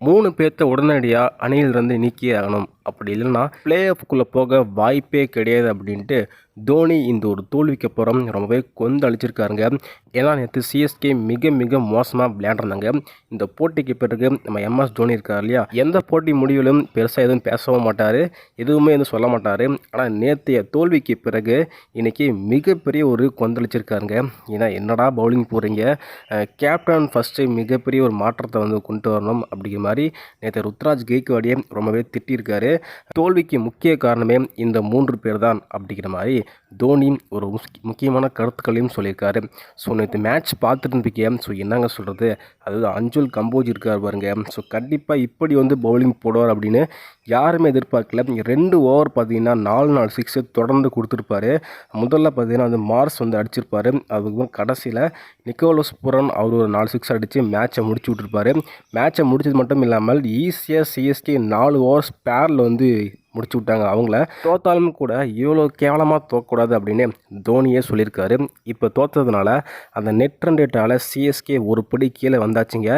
3 பேர்த்த உடனடியா அணியிலிருந்து நீக்கியே ஆகணும். அப்படி இல்லன்னா பிளே ஆஃப்குள்ள போக வாய்ப்பே கிடையாது அப்படின்ட்டு தோனி இந்த ஒரு தோல்விக்கு அப்புறம் ரொம்பவே கொந்தளிச்சிருக்காருங்க. ஏன்னா நேற்று சிஎஸ்கே மிக மிக மோசமாக விளையாண்டுருந்தாங்க. இந்த போட்டிக்கு பிறகு நம்ம எம்எஸ் தோனி இருக்கார் இல்லையா, எந்த போட்டி முடிவிலும் பெருசாக எதுவும் பேசவும் மாட்டார், எதுவுமே எதுவும் சொல்ல மாட்டார். ஆனால் நேற்றைய தோல்விக்கு பிறகு இன்னைக்கு மிகப்பெரிய ஒரு கொந்தளிச்சிருக்காருங்க. ஏன்னா என்னடா பவுலிங் போகிறீங்க, கேப்டன் ஃபஸ்ட்டு மிகப்பெரிய ஒரு மாற்றத்தை வந்து கொண்டு வரணும் அப்படிங்கிற மாதிரி நேற்று ருத்ராஜ் கெய்க்வாடியை ரொம்பவே திட்டியிருக்காரு. தோல்விக்கு முக்கிய காரணமே இந்த 3 பேர் தான் அப்படிங்கிற மாதிரி தோனி ஒரு முக்கியமான கருத்துக்களையும் சொல்லியிருக்காரு. ஸோ நேற்று மேட்ச் பார்த்துட்டு இருந்துருக்கேன். ஸோ என்னங்க சொல்கிறது, அதாவது அஞ்சுல் கம்போஜ் இருக்கார் பாருங்க. ஸோ கண்டிப்பாக இப்படி வந்து பவுலிங் போடுவார் அப்படின்னு யாருமே எதிர்பார்க்கல. 2 ஓவர் பார்த்தீங்கன்னா 4 சிக்ஸு தொடர்ந்து கொடுத்துருப்பாரு. முதல்ல பார்த்தீங்கன்னா வந்து மார்ஸ் வந்து அடிச்சிருப்பாரு. அதுக்கப்புறம் கடைசியில் நிக்கோலஸ் புரன் அவர் ஒரு 4 சிக்ஸ் அடித்து மேட்சை முடிச்சு விட்டுருப்பாரு. மேட்சை முடிச்சது மட்டும் இல்லாமல் ஈஸியாக சிஎஸ்கே 4 ஓவர் ஸ்பேரில் வந்து முடிச்சு விட்டாங்க. அவங்கள தோத்தாலும் கூட இவ்வளோ கேவலமாக தோக்கக்கூடாது அப்படின்னு தோனியே சொல்லியிருக்காரு. இப்போ தோற்றதுனால அந்த நெட் ரன் ரேட்டால் சிஎஸ்கே ஒரு படி கீழே வந்தாச்சுங்க.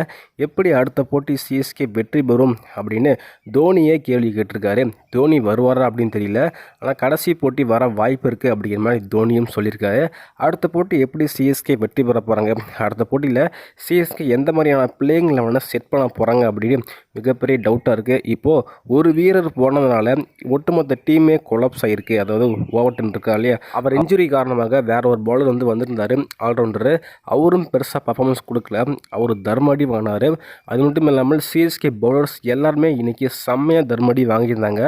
எப்படி அடுத்த போட்டி சிஎஸ்கே வெற்றி பெறும் அப்படின்னு தோனியே கேள்வி கேட்டிருக்காரு. தோனி வருவாரா அப்படின்னு தெரியல, ஆனால் கடைசி போட்டி வர வாய்ப்பு இருக்குது அப்படிங்கிற மாதிரி தோனியும் சொல்லியிருக்காரு. அடுத்த போட்டி எப்படி சிஎஸ்கே வெற்றி பெற போகிறாங்க, அடுத்த போட்டியில் சிஎஸ்கே எந்த மாதிரியான பிளேயிங் லெவனை செட் பண்ண போகிறாங்க அப்படின்னு மிகப்பெரிய டவுட்டாக இருக்குது. இப்போது ஒரு வீரர் போனதுனால ஒட்டுமொத்த டீமே கொலாப்ஸ் ஆகிருக்கு. அதாவது ஓவர்டன் இருக்கா இல்லையா, அவர் இன்ஜுரி காரணமாக வேற ஒரு பவுலர் வந்து வந்திருந்தார் ஆல்ரவுண்டரு. அவரும் பெருசாக பர்ஃபார்மன்ஸ் கொடுக்கல, அவர் தர்மடி வாங்கினார். அது மட்டும் இல்லாமல் சிஎஸ்கே பவுலர்ஸ் எல்லாருமே இன்றைக்கி செம்மையாக தர்மடி வாங்கியிருந்தாங்க.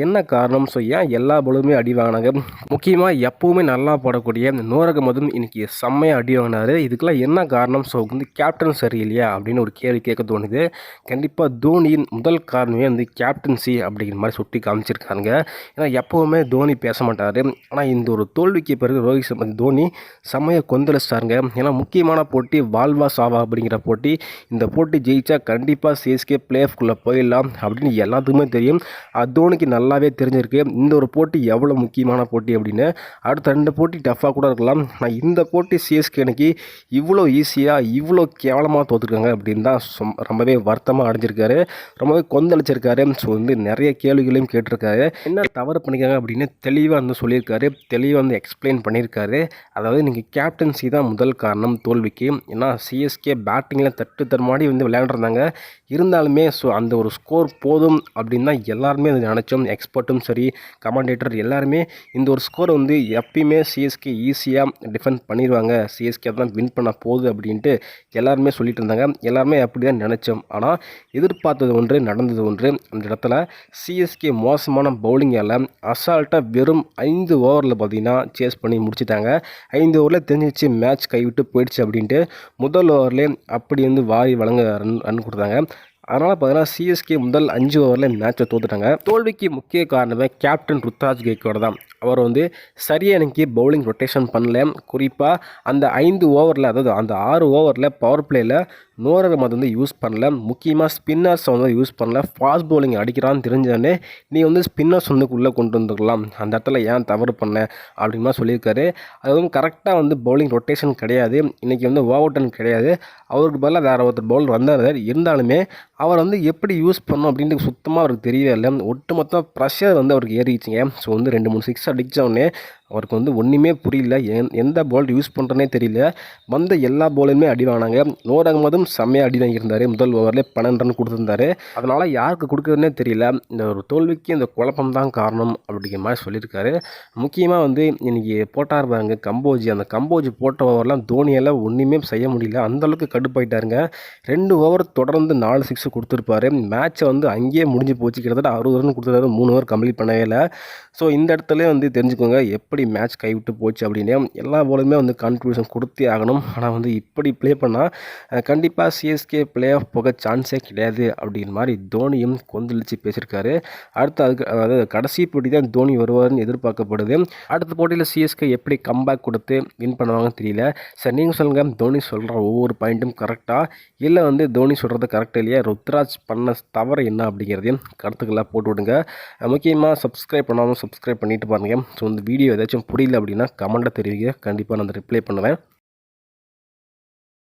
என்ன காரணம், ஸோ ஏன் எல்லா பவுலருமே அடி வாங்கினாங்க, முக்கியமாக எப்போவுமே நல்லா போடக்கூடிய நூரக மதும் இன்றைக்கி செம்மையாக அடி வாங்கினார். இதுக்கெல்லாம் என்ன காரணம், ஸோ வந்து கேப்டன் சரியில்லையா அப்படின்னு ஒரு கேள்வி கேட்க தோணுது. கண்டிப்பாக தோனியின் முதல் காரணமே வந்து கேப்டன்சி அப்படிங்கிற மாதிரி சுட்டி காமிச்சிருக்காங்க. ஏன்னா எப்போவுமே தோனி பேச மாட்டார். ஆனால் இந்த ஒரு தோல்விக்கு பிறகு தோனி செம்மையை கொந்தளிச்சிட்டாருங்க. ஏன்னா முக்கியமான போட்டி வாழ்வா சாவா அப்படிங்கிற போட்டி. இந்த போட்டி ஜெயிச்சா கண்டிப்பாக சிஎஸ்கே பிளே ஆஃப்குள்ளே போயிடலாம் அப்படின்னு எல்லாத்துக்குமே தெரியும். தோனிக்கு நல்லாவே தெரிஞ்சிருக்கு இந்த ஒரு போட்டி எவ்வளோ முக்கியமான போட்டி அப்படின்னு. அடுத்த 2 போட்டி டஃப்பாக கூட இருக்கலாம், ஆனால் இந்த போட்டி சிஎஸ்கே அன்னைக்கு இவ்வளோ ஈஸியாக இவ்வளோ கேவலமாக தோற்றுருக்காங்க அப்படின்னு தான் ரொம்பவே வருத்தமாக அடைஞ்சிருக்காரு, ரொம்பவே கொந்தளிச்சிருக்காரு. ஸோ வந்து நிறைய கேள்விகளையும் கேட்டிருக்காரு. என்ன தவறு பண்ணிக்காங்க அப்படின்னு தெளிவாக வந்து சொல்லியிருக்காரு, தெளிவாக வந்து எக்ஸ்பிளைன் பண்ணியிருக்காரு. அதாவது நீங்கள் கேப்டன்சி தான் முதல் காரணம் தோல்விக்கு. ஏன்னா சிஎஸ்கே பேட்டிங்கில் தட்டு தருமாடி வந்து விளையாண்டுருந்தாங்க. இருந்தாலுமே ஸோ அந்த ஒரு ஸ்கோர் போதும் அப்படின்னு தான் எல்லாருமே அதை நினச்சோம். எக்ஸ்பர்ட்டும் சரி, கமெண்டேட்டர் எல்லாருமே இந்த ஒரு ஸ்கோரை வந்து எப்பயுமே சிஎஸ்கே ஈஸியாக டிஃபெண்ட் பண்ணிடுவாங்க, சிஎஸ்கே தான் வின் பண்ண போகுது அப்படின்ட்டு எல்லாருமே சொல்லிட்டு இருந்தாங்க. எல்லாருமே அப்படி தான் நினச்சோம். ஆனால் எதிர்பார்த்தது ஒன்று, நடந்தது ஒன்று. அந்த இடத்துல சிஎஸ்கே மோசமான பவுலிங்கால் அசால்ட்டாக வெறும் 5 ஓவரில் பார்த்தீங்கன்னா சேஸ் பண்ணி முடிச்சிட்டாங்க. 5 ஓவரில் தெரிஞ்சிச்சு மேட்ச் கைவிட்டு போயிடுச்சு அப்படின்ட்டு முதல் ஓவர்லேயே அப்படி வந்து வாரி வழங்க ரன் கொடுத்தாங்க. அதனால் பார்த்தீங்கன்னா சிஎஸ்கே முதல் 5 ஓவரில் மேட்சை தோத்துட்டாங்க. தோல்விக்கு முக்கிய காரணமே கேப்டன் ருத்ராஜ் கெய்க்வாட் தான். அவர் வந்து சரியாக எனக்கு பவுலிங் ரொட்டேஷன் பண்ணல. குறிப்பாக அந்த 5 ஓவரில், அதாவது அந்த 6 ஓவரில் பவர் பிளேயில் நூரக மது வந்து யூஸ் பண்ணல. முக்கியமாக ஸ்பின்னர்ஸை வந்து யூஸ் பண்ணல. ஃபாஸ்ட் பவுலிங் அடிக்கிறான்னு தெரிஞ்சானே நீ வந்து ஸ்பின்னர்ஸ் வந்து உள்ளே கொண்டு வந்துருக்கலாம், அந்த இடத்துல ஏன் தவறு பண்ண அப்படிமா சொல்லியிருக்காரு. அதுவும் கரெக்டாக வந்து பவுலிங் ரொட்டேஷன் கிடையாது, இன்றைக்கி வந்து ஓவர்டன் கிடையாது. அவருக்கு பதிலாக வேறு ஒருத்தர் பவுலர் வந்தார். இருந்தாலுமே அவர் வந்து எப்படி யூஸ் பண்ணணும் அப்படின்ட்டு சுத்தமாக அவருக்கு தெரியவே இல்லை. ஒட்டுமொத்த ப்ரெஷர் வந்து அவருக்கு ஏறிடுச்சிங்க. ஸோ வந்து 2-3 சிக்ஸ் அடித்தோடனே அவருக்கு வந்து ஒன்றுமே புரியல, எந்த பால் யூஸ் பண்ணுறனே தெரியல. வந்த எல்லா பாலுமே அடி வாங்கினாங்க. நூர் அகமதும் செம்மையாக அடி வாங்கியிருந்தார். முதல் ஓவரில் 12 ரன் கொடுத்துருந்தாரு. அதனால் யாருக்கு கொடுக்குறதுனே தெரியல. இந்த ஒரு தோல்விக்கு இந்த குழப்பம் தான் காரணம் அப்படிங்கிற மாதிரி சொல்லியிருக்காரு. முக்கியமாக வந்து இன்றைக்கி போட்டார் பாருங்க கம்போஜி, அந்த கம்போஜி போட்ட ஓவர்லாம் தோனியால் ஒன்றுமே செய்ய முடியல, அந்தளவுக்கு கடுப்பாயிட்டாருங்க. 2 ஓவர் தொடர்ந்து 4 சிக்ஸ் கொடுத்துருப்பாரு. மேட்ச்சை வந்து அங்கேயே முடிஞ்சு போச்சு. கிட்டத்தட்ட 60 ரன் கொடுத்துருந்தாரு, 3 ஓவர் கம்ப்ளீட் பண்ணவே இல்லை. ஸோ இந்த இடத்துல வந்து தெரிஞ்சுக்கோங்க எப்படி மேட்ச் கைவிட்டு போச்சு அப்படின்னு. எல்லா பாலுமே வந்து கான்ட்ரிபியூஷன் கொடுத்தே ஆகணும். ஆனால் வந்து இப்படி ப்ளே பண்ணால் கண்டிப்பாக சிஎஸ்கே பிளே ஆஃப் போக சான்ஸே கிடையாது அப்படிங்கிற மாதிரி தோனியும் கொந்தளிச்சு பேசியிருக்காரு. அதுக்கு அதாவது கடைசி போட்டி தான் தோனி வருவார்னு எதிர்பார்க்கப்படுது. அடுத்த போட்டியில் சிஎஸ்கே எப்படி கம்பேக் கொடுத்து வின் பண்ணுவாங்கன்னு தெரியல. சரி நீங்கள் சொல்லுங்கள், தோனி சொல்கிற ஒவ்வொரு பாயிண்ட்டும் கரெக்டாக இல்லை வந்து தோனி சொல்கிறது கரெக்டாக இல்லையா, ருத்ராஜ் பண்ண தவறு என்ன அப்படிங்கிறதையும் கருத்துக்களாக போட்டு விடுங்க. முக்கியமாக சப்ஸ்கிரைப் பண்ணாமல் சப்ஸ்கிரைப் பண்ணிட்டு பாருங்கள். ஸோ இந்த வீடியோ ஏதாச்சும் புரியல அப்படின்னா கமெண்ட்டை தெரிவிங்க, கண்டிப்பாக நான் ரிப்ளை பண்ணுவேன்.